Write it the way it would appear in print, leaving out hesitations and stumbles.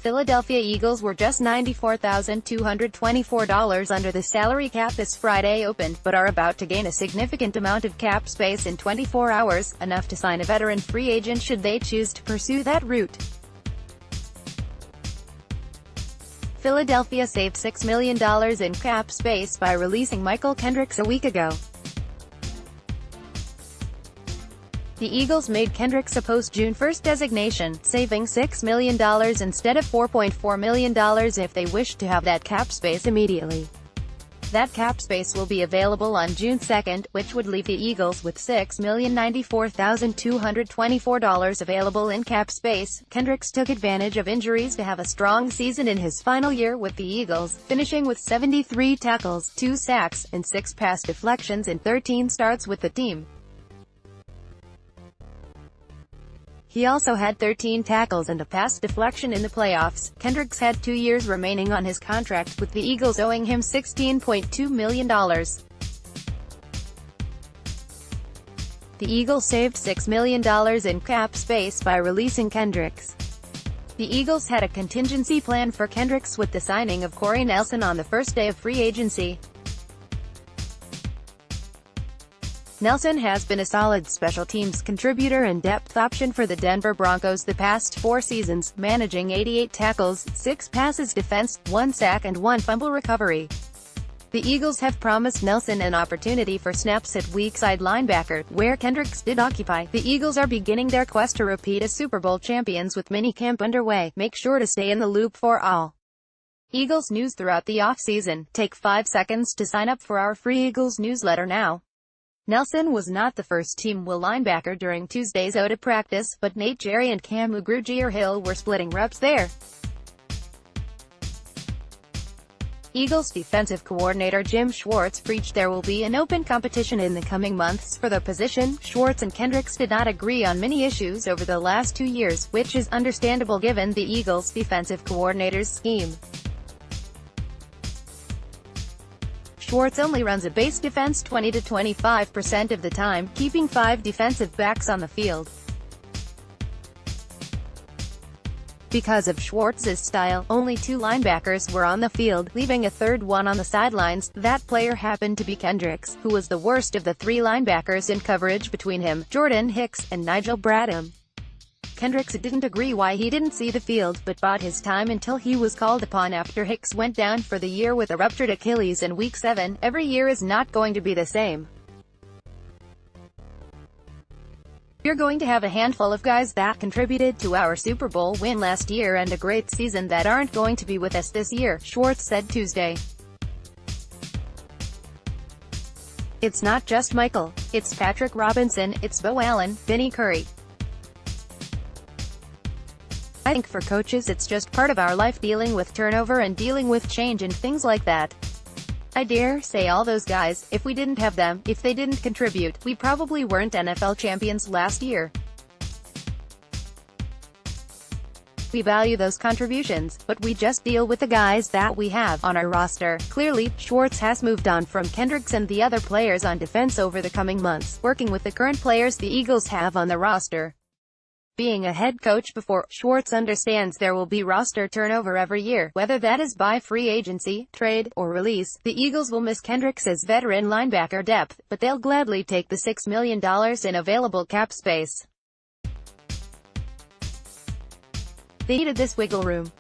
Philadelphia Eagles were just $94,224 under the salary cap this Friday opened, but are about to gain a significant amount of cap space in 24 hours, enough to sign a veteran free agent should they choose to pursue that route. Philadelphia saved $6 million in cap space by releasing Mychal Kendricks a week ago. The Eagles made Kendricks a post-June 1 designation, saving $6 million instead of $4.4 million if they wish to have that cap space immediately. That cap space will be available on June 2, which would leave the Eagles with $6,094,224 available in cap space. Kendricks took advantage of injuries to have a strong season in his final year with the Eagles, finishing with 73 tackles, 2 sacks, and 6 pass deflections in 13 starts with the team. He also had 13 tackles and a pass deflection in the playoffs. Kendricks had 2 years remaining on his contract, with the Eagles owing him $16.2 million. The Eagles saved $6 million in cap space by releasing Kendricks. The Eagles had a contingency plan for Kendricks with the signing of Corey Nelson on the first day of free agency. Nelson has been a solid special teams contributor and depth option for the Denver Broncos the past 4 seasons, managing 88 tackles, 6 passes defensed, 1 sack and 1 fumble recovery. The Eagles have promised Nelson an opportunity for snaps at weak side linebacker, where Kendricks did occupy. The Eagles are beginning their quest to repeat as Super Bowl champions with minicamp underway. Make sure to stay in the loop for all Eagles news throughout the off-season. Take 5 seconds to sign up for our free Eagles newsletter now. Nelson was not the first team will linebacker during Tuesday's OTA practice, but Nate Jerry and Cam Grugier-Hill were splitting reps there. Eagles defensive coordinator Jim Schwartz preached there will be an open competition in the coming months for the position. Schwartz and Kendricks did not agree on many issues over the last 2 years, which is understandable given the Eagles' defensive coordinator's scheme. Schwartz only runs a base defense 20 to 25% of the time, keeping 5 defensive backs on the field. Because of Schwartz's style, only 2 linebackers were on the field, leaving a third one on the sidelines. That player happened to be Kendricks, who was the worst of the 3 linebackers in coverage between him, Jordan Hicks, and Nigel Bradham. Kendricks didn't agree why he didn't see the field, but bought his time until he was called upon after Hicks went down for the year with a ruptured Achilles in Week 7. Every year is not going to be the same. You're going to have a handful of guys that contributed to our Super Bowl win last year and a great season that aren't going to be with us this year, Schwartz said Tuesday. It's not just Mychal. It's Patrick Robinson, it's Bo Allen, Vinny Curry. I think for coaches it's just part of our life, dealing with turnover and dealing with change and things like that. I dare say all those guys, if we didn't have them, if they didn't contribute, we probably weren't NFL champions last year. We value those contributions, but we just deal with the guys that we have on our roster. Clearly, Schwartz has moved on from Kendricks and the other players on defense over the coming months, working with the current players the Eagles have on the roster. Being a head coach before, Schwartz understands there will be roster turnover every year, whether that is by free agency, trade, or release. The Eagles will miss Kendricks as veteran linebacker depth, but they'll gladly take the $6 million in available cap space. They needed this wiggle room.